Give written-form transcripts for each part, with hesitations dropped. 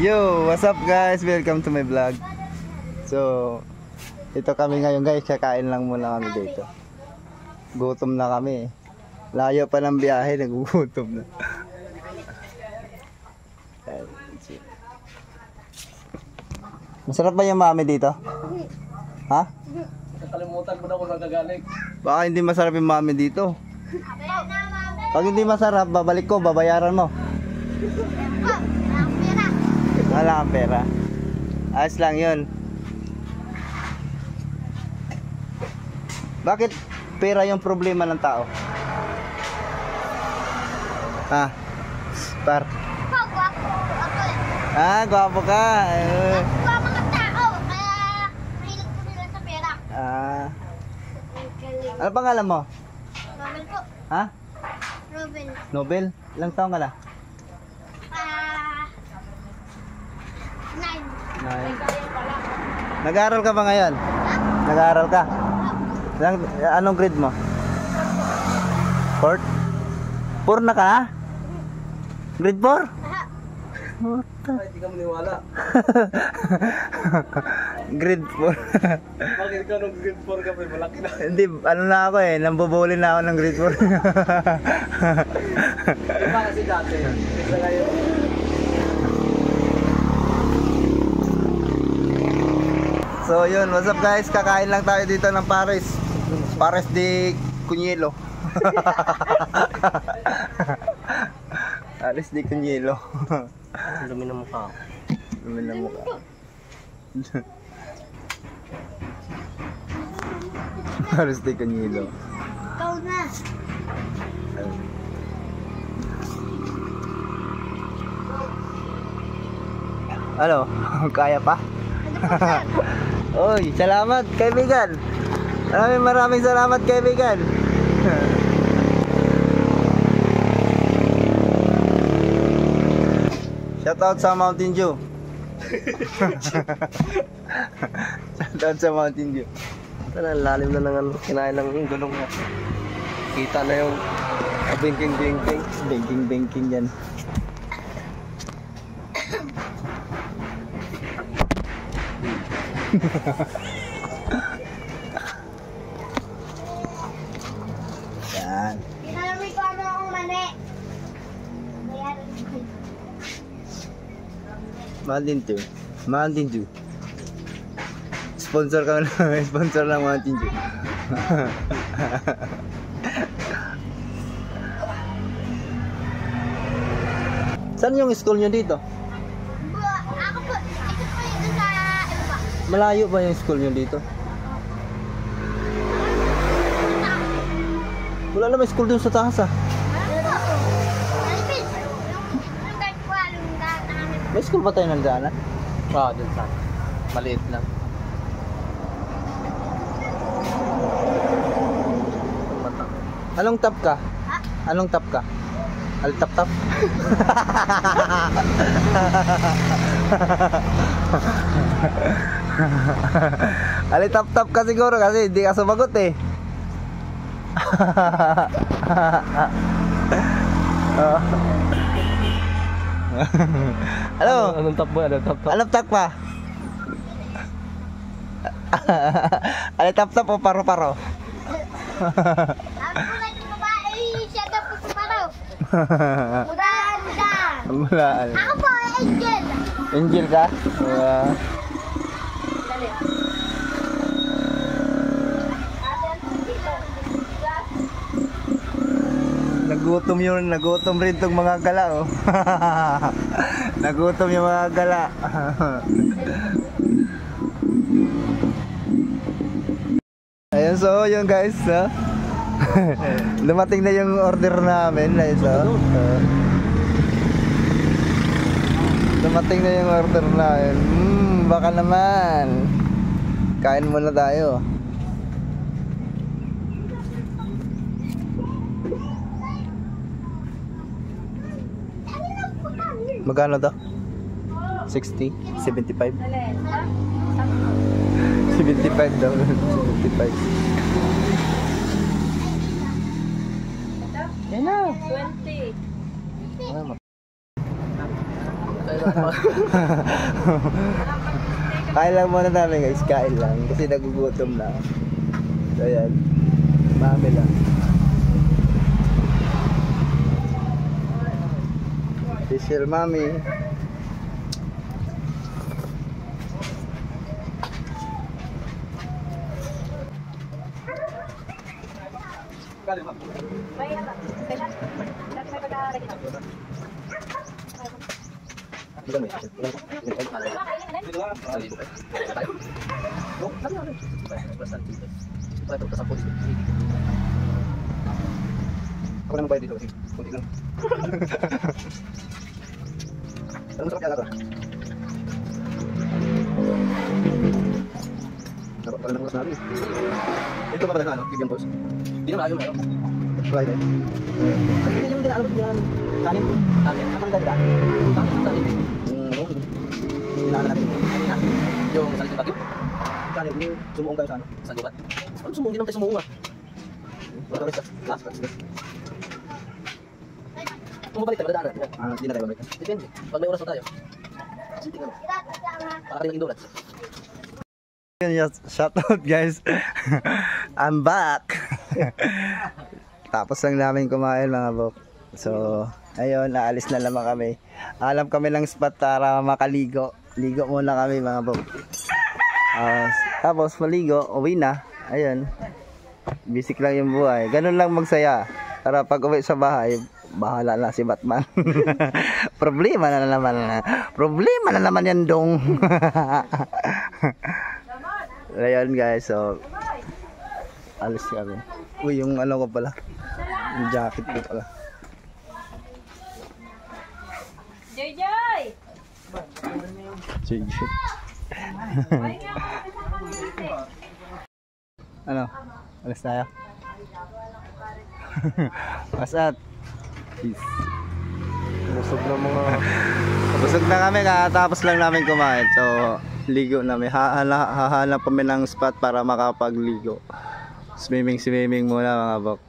Yo, what's up guys? Welcome to my vlog. So, ito kami ngayon guys, kakain lang muna kami dito. Gutom na kami. Layo pa ng biyahe, nagugutom na. Masarap ba yung mami dito? Ha? Nakalimutan mo na kung nagagaling. Baka hindi masarap yung mami dito. Pag hindi masarap, babalik ko, babayaran mo. Wala kang pera. Ayos lang yun. Bakit pera yung problema ng tao? Ha? Par? Ah, gwapo ka. Mga tao, kaya mahilig po nila sa pera. Ah. Ano pangalan mo? Robin po. Ha? Robin. Nobel? Ilang taong ka na? 9. Nag-aaral ka ba ngayon? Nag-aaral ka? Anong grade mo? 4th? 4 na ka? Grade 4? Ay, hindi ka maniwala. Grade 4. Bakit ka nung grade 4 ka pa? Malaki na. Hindi, ano na ako eh, nambubuli na ako ng grade 4. Iba kasi dati. Isa ngayon. So yun, what's up guys? Kakain lang tayo dito ng Pares. Pares de Cuñelo. Pares de Cuñelo. Dumi na mukha. Dumi na mukha. Pares de Cuñelo. Ikaw na. Ano? Kaya pa? Oy, salamat kaibigan. Maraming salamat kaibigan. Shout out sa Mountain Dew. Shout out sa Mountain Dew. Sana lalim na ng kinain ng gulong niya. Kita na yung bingking-bingking. Banking yan. Yan. Pinalami ko ano akong mani. Bayaran ko. Mountain Dew. Mountain Dew. Sponsor kami ng sponsor ng Mountain Dew. Saan yung school nyo dito? Ako po, ikot po yun sa iba. Malayo ba yung school nyo dito? Wala naman school dun sa taas ah. Alvin, yung kahit po along namin. May school ba tayo nagdaanan? Oo, dun sa. Maliit lang. Anong tap ka? Ha? Anong tap ka? Al-tap-tap? Ali-tap-tap ka siguro kasi hindi ka sumagot eh. Hello? Anong top mo? Anong top? Anong tap ka? Ali-tap-tap o paro-paro? Sabi ko na yung babae, siya daw po sa paro. Mudahan. Mulaan. Ako po, Angel. Angel ka? Nagutom rin tong mga gala oh. Nagutom yung mga gala. Ayun, so yun guys, no? Dumating na yung order namin, so. Dumating na yung order namin. Baka naman. Kain muna tayo. Magkano to? 60? 75? 75 daw. 75. Yan na. 20. Kain lang muna namin guys, kain lang. Kasi nagugutom na. So ayan, mami lang. Official mami. Ako naman bayad dito kasi kunti lang. Ano masarap yata ito? Dapat pala ng oras namin. Ito pa pala na ano? Bigyan post. Hindi na malayo na ano? Friday. Hindi naman din alam ko yan. Kanin? Kanin? Ano ang ganda? Kanin? Hinahan natin. Yung salit yung bagyo? Kanin? Yung sumuong kayo sa ano? Sa gubat? Ano sumuong? Hindi naman tayo sumuong ah. Wala ka last. Kung mabalik tayo, madadaanan. Hindi na tayo mabalik. Depende. Pag may oras na tayo. Tingnan mo. Para yung donuts. Shout out guys. I'm back. Tapos lang namin kumain mga bok. So, ayun, naalis na naman kami. Alam kami ng spot para makaligo. Ligo muna kami mga bok. Tapos maligo, uwi na. Ayun. Basic lang yung buhay. Ganun lang magsaya. Para pag uwi sa bahay, bahala na si Batman. Problema na naman yan dong. Ayun guys, so alis kami. Uy, yung ano ko pala, yung jacket ko pala. Joy! Ano? Alis tayo? What's up? Peace. Busog na kami, katapos lang namin kumain. So, ligo namin. Hahanap kami ng spot para makapagligo. Swimming muna mga bok.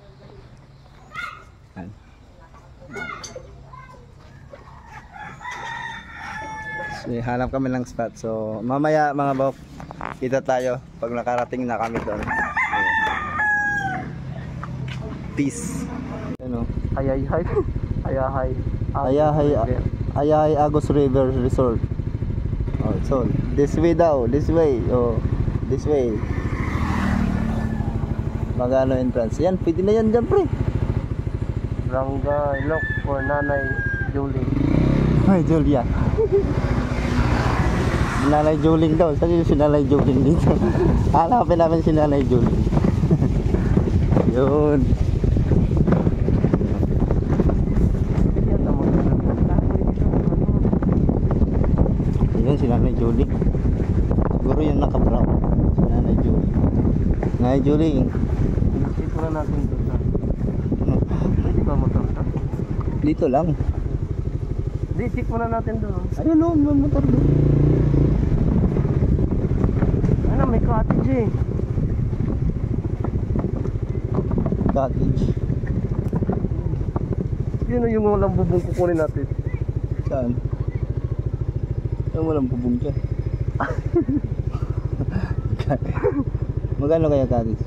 So, hanap kami ng spot. So, mamaya mga bok, kita tayo pag nakarating na kami doon. Peace. Ano? Ayahay Agos River Resort. Oh, so this way daw, this way. Oh, this way. Magano entrance? Yan, pwede na yan dyan, pre. Barangay look for Nanay Julie. Ay, Julia. Nanay Juling daw. Saan yung si Nanay Juling dito? Hanapin namin si Nanay Juling. Yun. Yun si Nanay Juling. Siguro yung naka-brown. Si Nanay Juling. Nanay Juling. Dito na natin dito. Hindi ba motor ka? Dito lang. Hindi, check muna natin doon. Ayun o, may motor doon. Ano, may cottage eh. Cottage. Yun yung walang bubong kukunin natin. Saan? Saan walang bubong dyan? Magkano kaya cottage?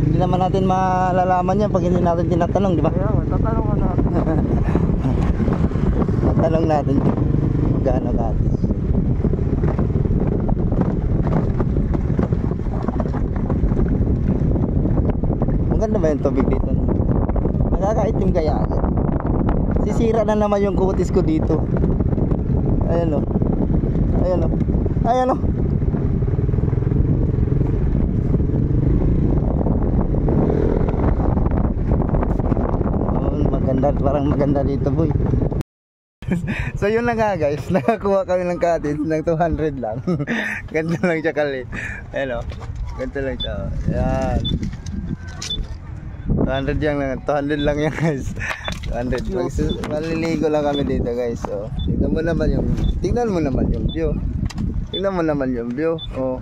Hindi naman natin malalaman yan pag hindi natin tinatanong, di ba? Kaya, tatanong ka natin. Tatanong natin gaano cottage. Maganda ba yung tubig dito? Nakakaitim kaya agad. Sisira na naman yung kutis ko dito. Ayan o. Ayan o. Ayan o. Maganda, parang maganda dito boy. So yun na nga guys, nakakuha kami ng cottage ng 200 lang. Ganda lang siya kalit. Ayan o. Ganda lang siya. Ayan. 200 lang yan guys. 200. Maliligo lang kami dito guys. So, tingnan mo naman yung view. Tingnan mo naman yung view. Oh.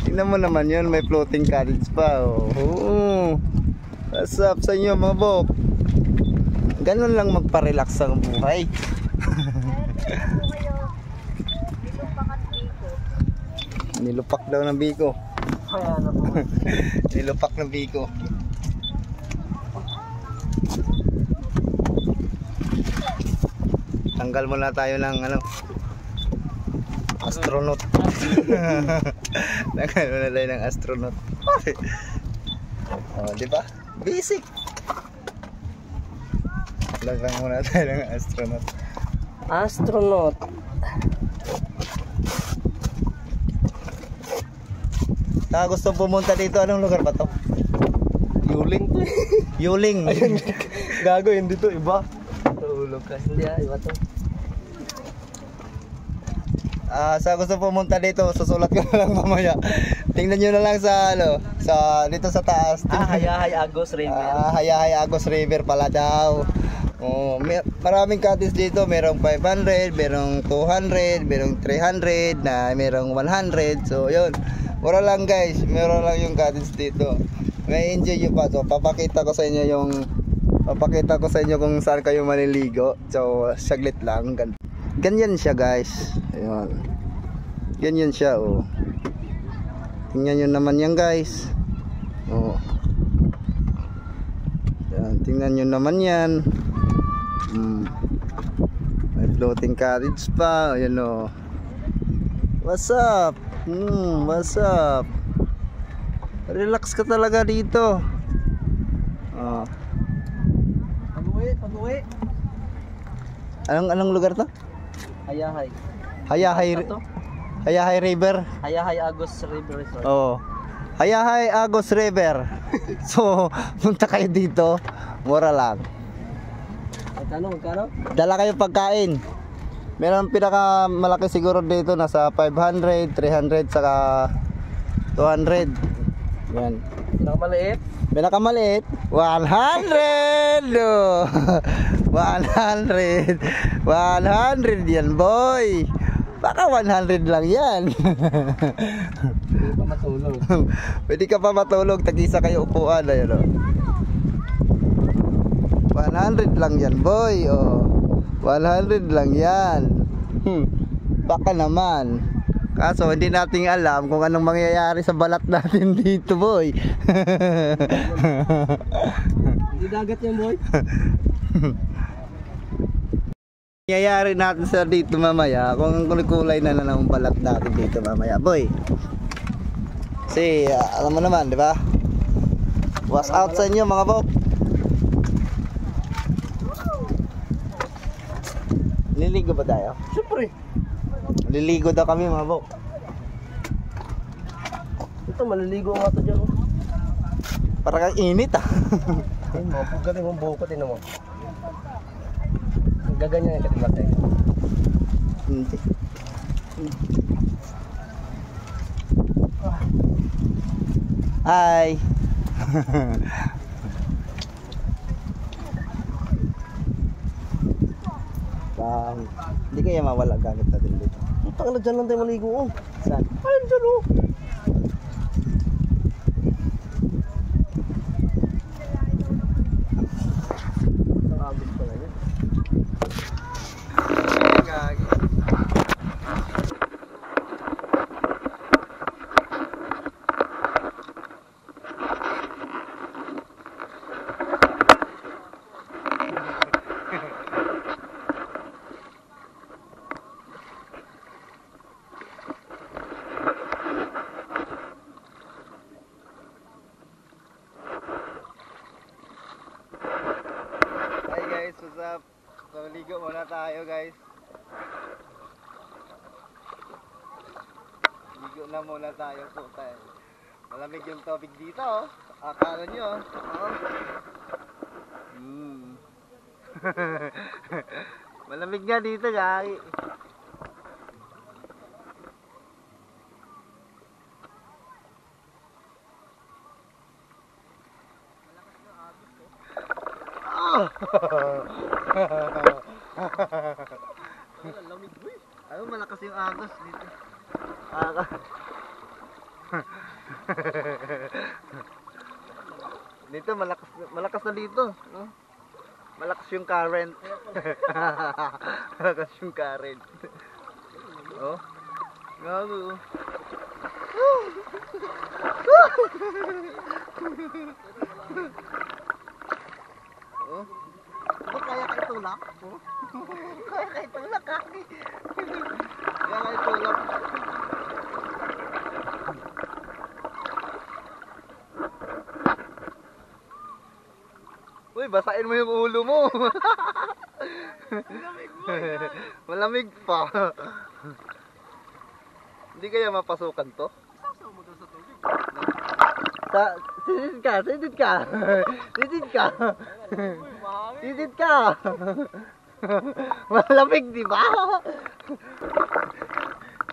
Tingnan mo naman yun, may floating cottage pa. Oh. What's up sa inyo mga bok? Ganun lang magpa-relax ang buhay. Nilupak daw ng biko. Kaya na po. Nilupak ng biko. Tanggal muna tayo ng ano, astronaut. Tanggal muna tayo ng astronaut. Oh, di ba? Basic. Laglang muna tayo ng astronaut. Astronaut. Saka gusto pumunta dito, anong lugar ba to? Yuling to. Yuling. Ayun, gago yun dito, iba. Tulog ka. Hindi iba to. Sa gusto pumunta dito, susulat ko na lang mamaya. Tingnan nyo na lang sa ano, dito sa taas. Hayahay Agos River. Hayahay Agos River pala daw. Oh, maraming cottage dito, merong 500, merong 200, merong 300, merong 100. So, yun. Mura lang guys, meron lang yung cottage dito. May enjoy nyo pa. So, papakita ko sa inyo kung saan kayo maliligo. So, saglit lang. Ganyan siya guys. Ayun. Ganyan siya oh. Tingnan nyo naman yan guys. Oh. Yan, tingnan nyo naman yan. May floating cottage pa. Ayan oh. What's up? What's up? Relax ka talaga dito. Oh. Pag-uwi. Anong lugar to? Hayahay. Hayahay River. Hayahay Agos River Resort. Oh. Hayahay Agos River. So, punta kayo dito. Mura lang. Magkano? Dala kayo pagkain. Meron pinaka malaki siguro dito, nasa 500, 300 saka 200. Yan. Pinakamaliit? Pinakamaliit 100. No. 100 yan boy. Baka 100 lang yan. Hindi pa matulog. Pwede ka pa matulog, tag-isa kayo upuan. Ayun, oh. 100 lang yan boy. Oh. 100 lang yan. Baka naman. Kaso hindi natin alam kung anong mangyayari sa balat natin dito boy. Hindi dagat yan boy. Mangyayari natin sa dito mamaya kung kulay na ng balat natin dito mamaya boy. Kasi alam mo naman di ba? Was out sa inyo mga bok. Liligo ba tayo? Siyempre. Liligo daw kami mga bok. Ito maliligo nga ito dyan. Para kang init ah. Ayun mo, galing mong buko, tinan mo. Gaganyan yung katimat eh. Hindi. Hi. Hindi kaya mawala gamit natin dito. Putang na dyan lang tayo maligo oh. Saan? Ayun dyan oh. Nakabit pala yun. Gagi. Hi guys, what's up? So, ligo muna tayo guys. Ligo na muna tayo po tayo. Malamig yung tubig dito oh. Akala nyo oh. Malamig nga dito guys. Ano malakas yung agos dito. Dito malakas na dito, no? Malakas yung current. Malakas yung current. Oh. Gago. Oh. Ano kaya ka itulak? Oh? Kaya kayo tulak kaki. Kaya kayo tulak. Uy, basain mo yung ulo mo. Malamig pa. Hindi kaya mapasukan to? Isasaw mo doon sa tubig. Sidid ka, sidid ka. Sidid ka. Uy, mahangin. Sidid ka. Malamig, di ba?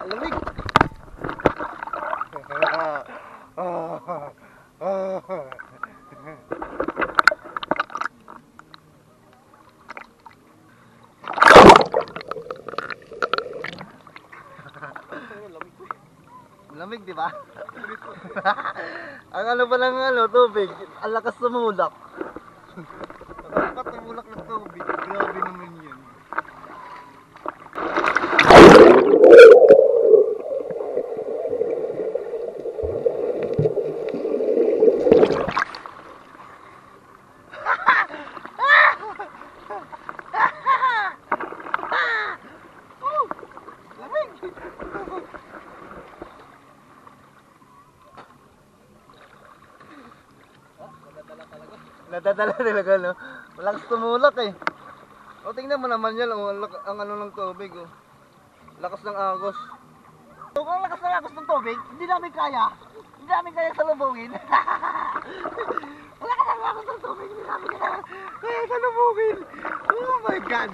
Malamig. Malamig, di ba? Ang ano pa lang tubig, ang lakas sumulak. Dapat tumulak ng tubig, grabe naman yun. Nadadala talaga, no? Malakas tumulak eh. O, tingnan mo naman yan, ang ano ng tubig, oh. Lakas ng agos. Kung ang lakas na lakas ng tubig, hindi namin kaya. Hindi namin kaya salubungin. Lakas na lakas ng tubig, hindi namin kaya salubungin. Oh my God!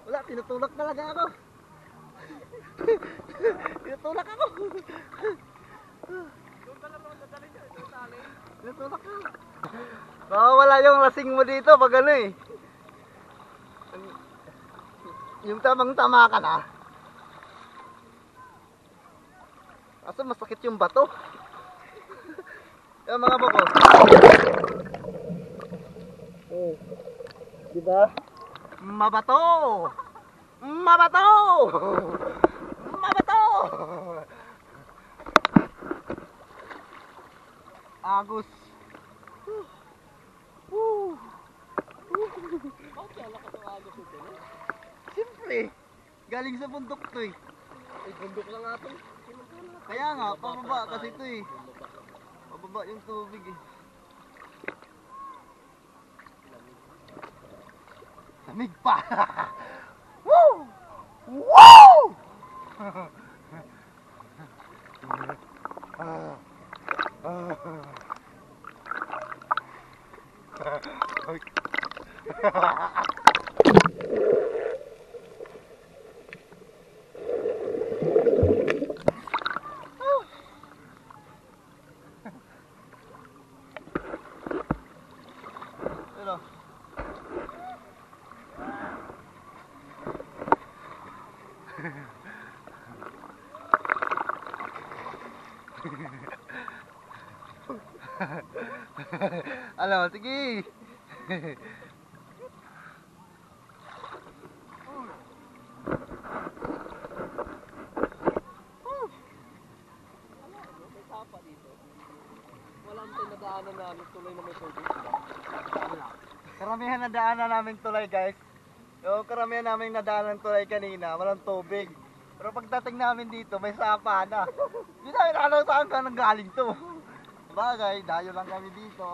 Wala, tinutulak talaga ako. Tinutulak ako. Tinutulak ako. Mawawala yung lasing mo dito pag ano eh. Yung tamang-tama ka na. Kaso masakit yung bato. Yung mga bako. Oh. Diba? Mabato! Mabato! Mabato! Agos. Bakit kala ka itong agos ito? Siyempre. Galing sa bundok to eh. Ay, bundok lang nga ito. Kaya nga, pababa kasi ito eh. Pababa yung tubig eh. Lamig pa! Woo! Woo! Pero, alam mo, sige. Walang tinadaanan namin tuloy na may tubig. Karamihan na daanan namin tulay, guys. Yung karamihan namin nadaanan tulay kanina, walang tubig. Pero pagdating namin dito, may sapa na. Hindi namin alam saan ka nang galing to. Bagay, dayo lang kami dito.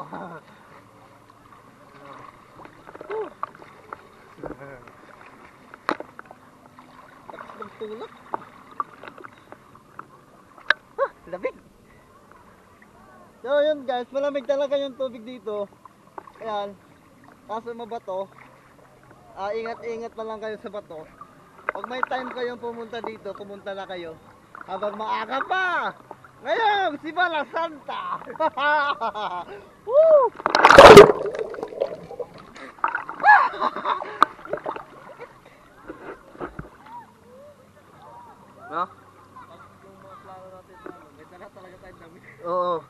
Tapos magtulak. Lamig. So yun guys, malamig talaga yung tubig dito. Ayan. Kaso mabato. Ingat-ingat na lang kayo sa bato. Pag may time kayong pumunta dito, pumunta na kayo. Habang maaga pa! Ngayon, si Bala Santa! Woo! No? Yung mga plano natin Oo.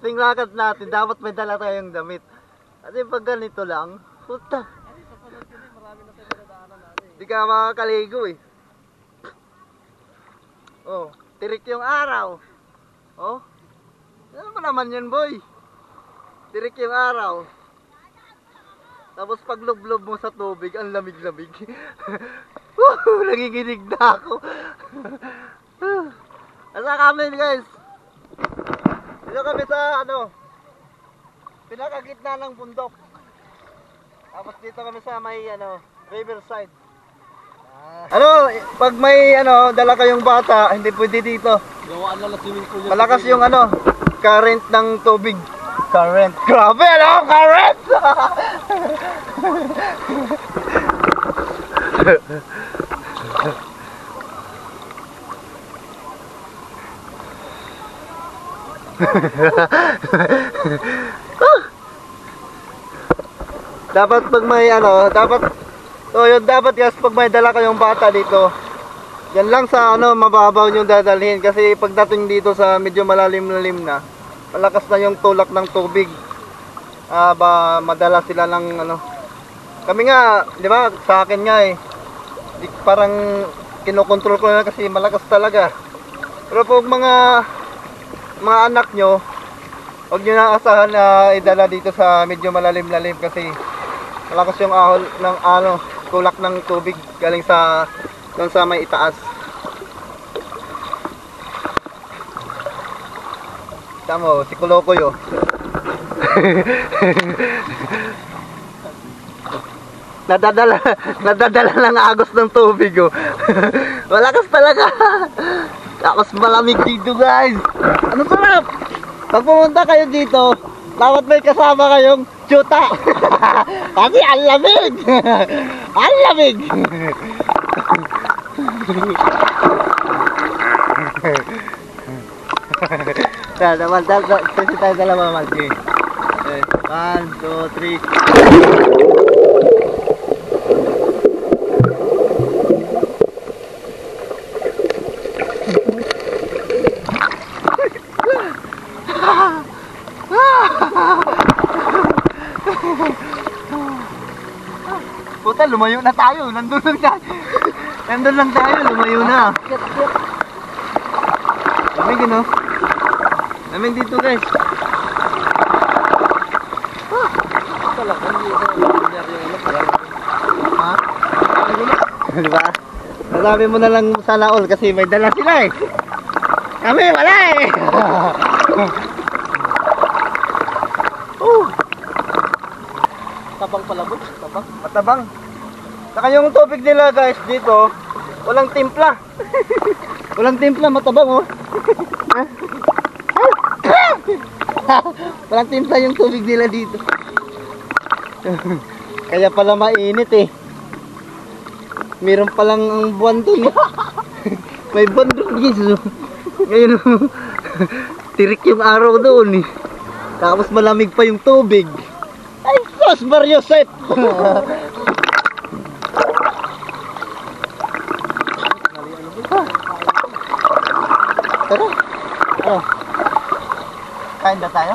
Ting lakad natin, dapat may dala tayong damit. Kasi pag ganito lang, puta. Hindi ka makakaligo eh. Oh, tirik yung araw. Oh. Ano ba naman yan, boy? Tirik yung araw. Tapos pag lublob mo sa tubig, ang lamig-lamig. Nanginginig na ako. Asa kami guys? Dito kami sa pinakagitna ng bundok. Tapos dito kami sa may riverside. Pag may dala kayong bata, hindi pwede dito. Malakas yung current ng tubig. Current. Grabe current! Dapat pag may dapat guys pag may dala kayong bata dito, yan lang sa mababaw nyo dadalhin kasi pagdating dito sa medyo malalim-lalim na, malakas na yung tulak ng tubig. Madala sila ng kami nga, di ba, sa akin nga parang kinokontrol ko na kasi malakas talaga. Pero pag mga anak nyo, huwag nyo na asahan na idala dito sa medyo malalim-lalim kasi malakas yung ahol ng tulak ng tubig galing sa may itaas. Tamo, si Kulokoy nadadala ng agos ng tubig malakas talaga. Tapos malamig dito guys. Ano sarap? Pag pumunta kayo dito, dapat may kasama kayong tsuta. Kasi ang lamig. Ang lamig. Kasi tayo dalawa mag-game. 1, 2, 3. Puta, lumayo na tayo. Nandun lang tayo. Lumayo na. Lamig lamig dito guys. Ha? Diba? Nasabi mo na lang sana all kasi may dala sila Kami wala Tabang palabot, tabang. Matabang. Saka yung tubig nila guys dito, walang timpla. Walang timpla, matabang Walang timpla yung tubig nila dito. Kaya pala mainit Meron palang buwan dun May buwan dun guys Ngayon tirik yung araw doon Tapos malamig pa yung tubig. Ay, Sos Mariosep! Tara. Kain na tayo?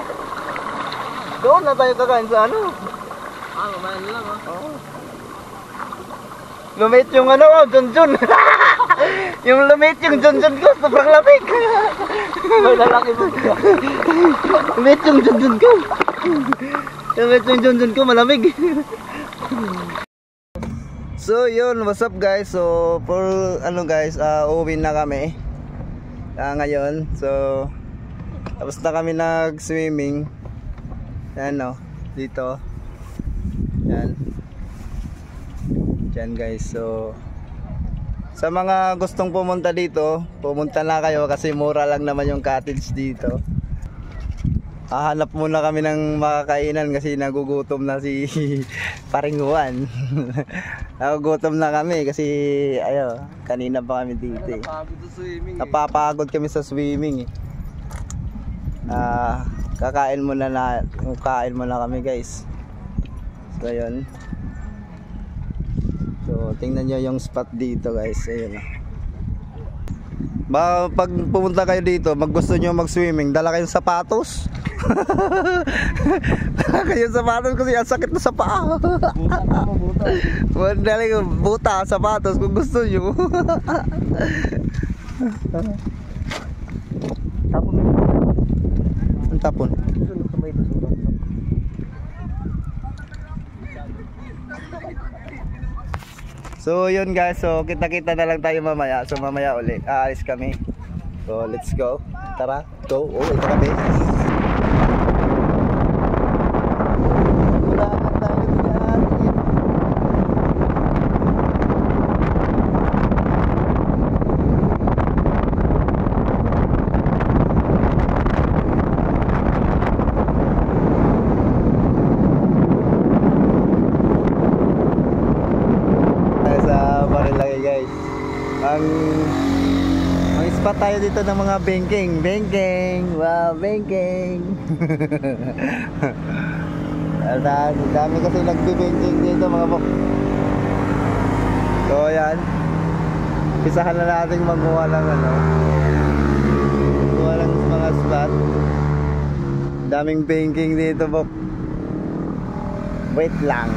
Doon na tayo kakain sa Kumain lang Lumit yung Junjun. Yung lumit yung Junjun ko, sobrang lamig. May lalaki mo. Lumit yung Junjun ko. Lumit yung Junjun ko, malamig. So yun, what's up guys? So for guys, uwi na kami ngayon. So tapos na kami nag-swimming. Dito. Yan guys. So sa mga gustong pumunta dito, pumunta na kayo kasi mura lang naman yung cottage dito. Hahanap muna kami ng makakainan kasi nagugutom na si Paring Juan. Nagugutom na kami kasi kanina pa kami dito Napapagod kami sa swimming Kakain muna kami guys. So yun. So tingnan nyo yung spot dito guys. Ayun Ba, pag pumunta kayo dito, gusto nyo mag-swimming, dala kayong sapatos. Dala kayong sapatos kasi ang sakit na sa paa. Buta ka mo, buta. Dala kayong buta, sapatos kung gusto nyo. Tapos Ang tapon. doon sa may susunod. So yun guys, so kita-kita na lang tayo mamaya. So mamaya uli, aalis kami. So let's go. Tara, go. Oh, ito kami. Wala tayo dyan. Sa Marilaki guys. Ang spot tayo dito ng mga banking. Wow, banking. Dami kasi nagbi-banking dito mga bok. So yan. Pisahan na natin magkuha ng kuha ng mga spot. Daming banking dito bok. Wait lang.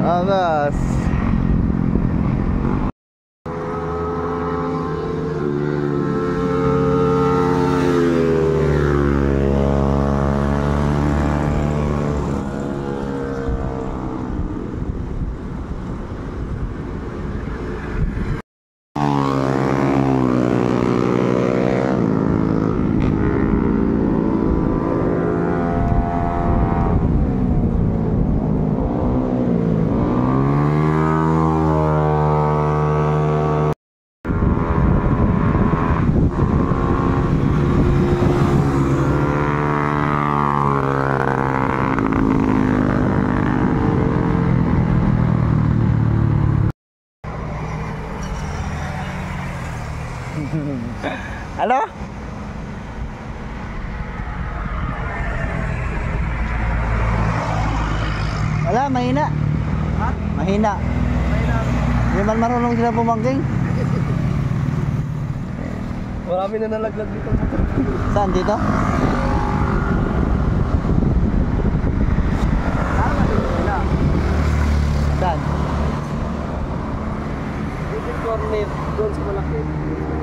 Angas. Halo? Wala, mahina. Ha? Mahina. Hindi man marunong sila pumangking. Marami na nalaglag dito. Saan dito? Saan? Dito corner doon sa malaki.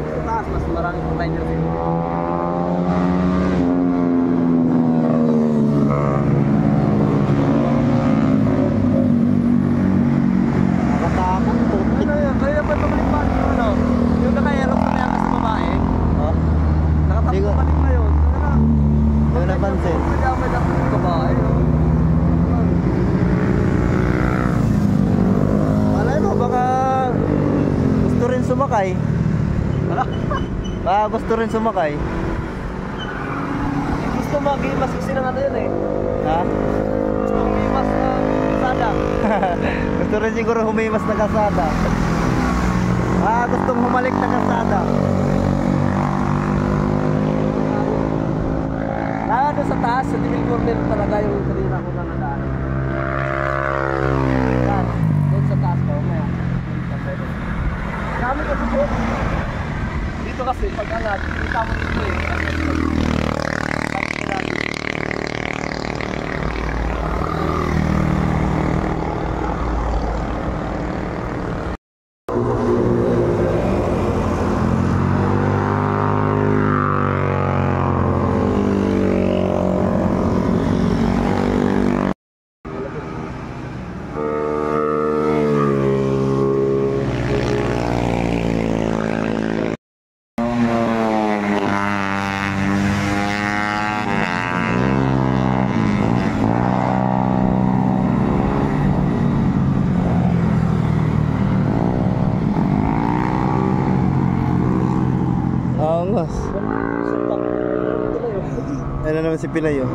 Sa taas mas maraming container dito. Nakatakot po. Ano yun? Kanina pa tumalik pa ano? Yung naka-aerox na yan sa babae. Oh, Hindi ko- Nakatakot pa rin na yun. hindi ko napansin. May dami ng babae. Malay mo, baka gusto rin sumakay. Wala. Baka gusto rin sumakay. Gusto mag-imas kasi ng ano yun eh. Ha? Gusto mag-imas na sada. Gusto rin siguro humimas na kasada. Gustong humalik na kasada. Doon sa taas, sa Divil Corner talaga yung kanina ko na nadaan. Yan. Doon sa taas ko, maya. Dami kasi po. Dito kasi, pag angat, kita mo dito eh. Angas. Ayun na naman si Pinay oh.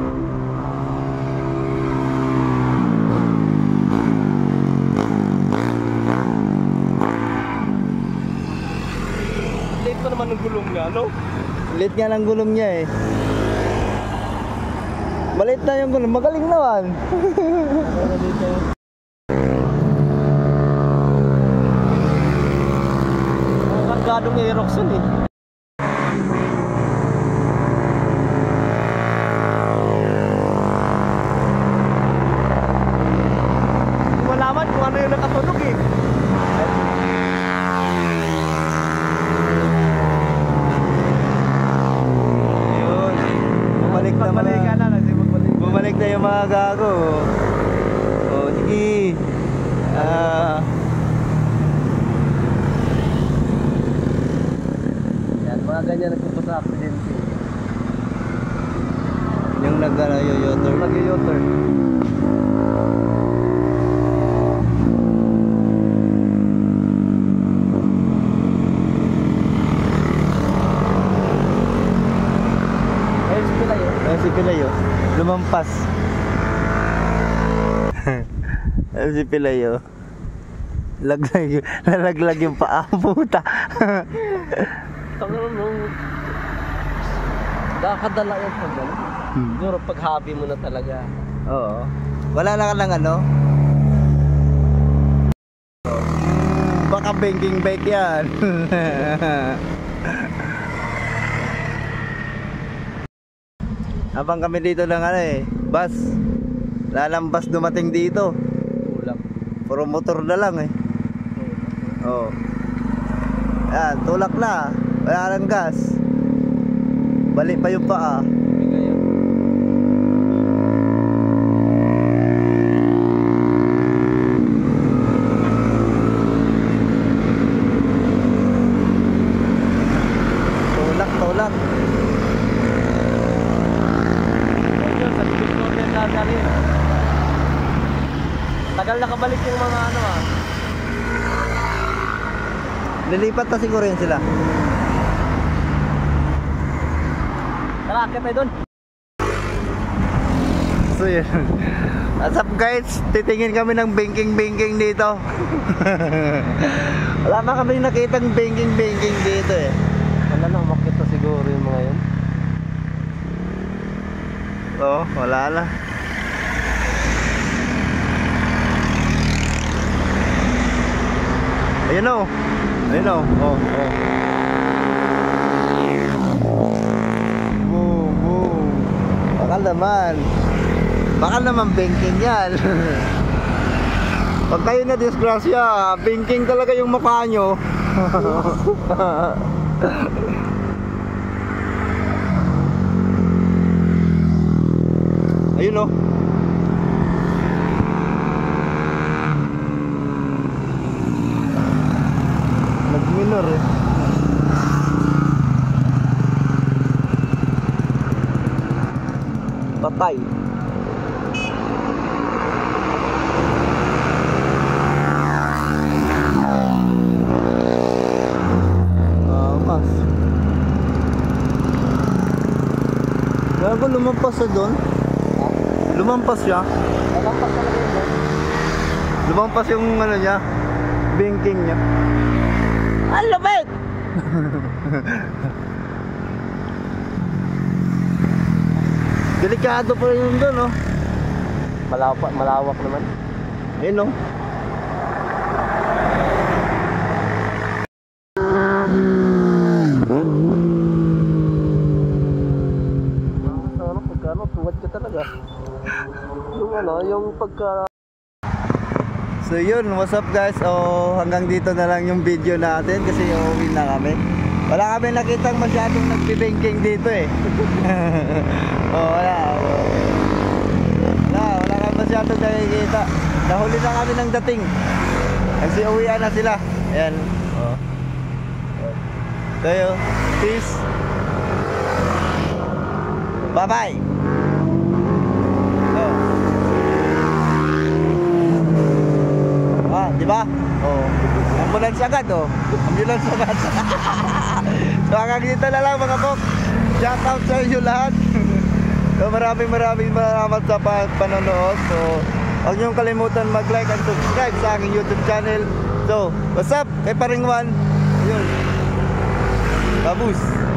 naman ng gulong niya, no? Liit nga ng gulong niya eh. Maliit na yung gulong, magaling naman. Ang kargadong Aeroxon eh. Hindi malaman kung ano yung nakatunog eh. Yun. Bumalik na Magbalik ka na, hindi magbalik. Bumalik na yung mga gago. Oh, sige. Yan, mga ganyan nagpunta sa aksidente. Yung nag-yoyotor. Mag-u-turn. Ayun, si Pilay oh. Si Pilayo, lumampas. Si Pilayo. Lalaglag yung paa, puta. Tangan mo. Nakakadala yan pag ano. Siguro pag hobby mo na talaga. Oo. Wala na ka ng ano? Baka banking bike yan. Habang kami dito ng ano eh, bus. Lalambas dumating dito. Tulak. Puro motor na lang eh. Oo. Yan, tulak na. Wala nang gas. Balik pa yung paa. Bigay yun. Tulak. Ayun, sa Division din dadalhin. Tagal nakabalik yung mga ano ah. Lilipat na siguro yun sila. Tara, akit tayo dun. So yun. What's up guys? Titingin kami ng banking dito. Wala pa kami nakitang banking dito eh. Wala na, umakit na siguro yung mga yun. Oo, wala na. Ayun o. Ayun o. Oh. Boom. Baka naman banking yan. Pag kayo na disgrasya, banking talaga yung mukha nyo. Ayun o. Nag-minor eh. Patay. Mas. Gago, lumampas sa doon. Lumampas siya. Nakampas talaga yun eh. Lumampas yung ano niya, banking niya. Ang lupit! Delikado pa rin yung doon, no? Malawak naman. Ayun, no? Ano, pagkano, tuwad ka talaga. Yung ano, yung pagka... So yun, what's up guys? Hanggang dito na lang yung video natin kasi uuwi na kami. Wala kami nakitang masyadong nagbibanking dito eh. Wala kami masyadong nakikita. Nahuli na kami ng dating. Kasi uwian na sila. Ayan. Tayo. Peace. Bye bye. Di ba? Ambulance agad Ambulance agad. So hanggang dito na lang mga bok. Shout out sa inyo lahat. So maraming salamat sa panonood. So huwag niyong kalimutan mag-like and subscribe sa aking YouTube channel. So what's up? Kay Paring Juan. Ayun. Kabus.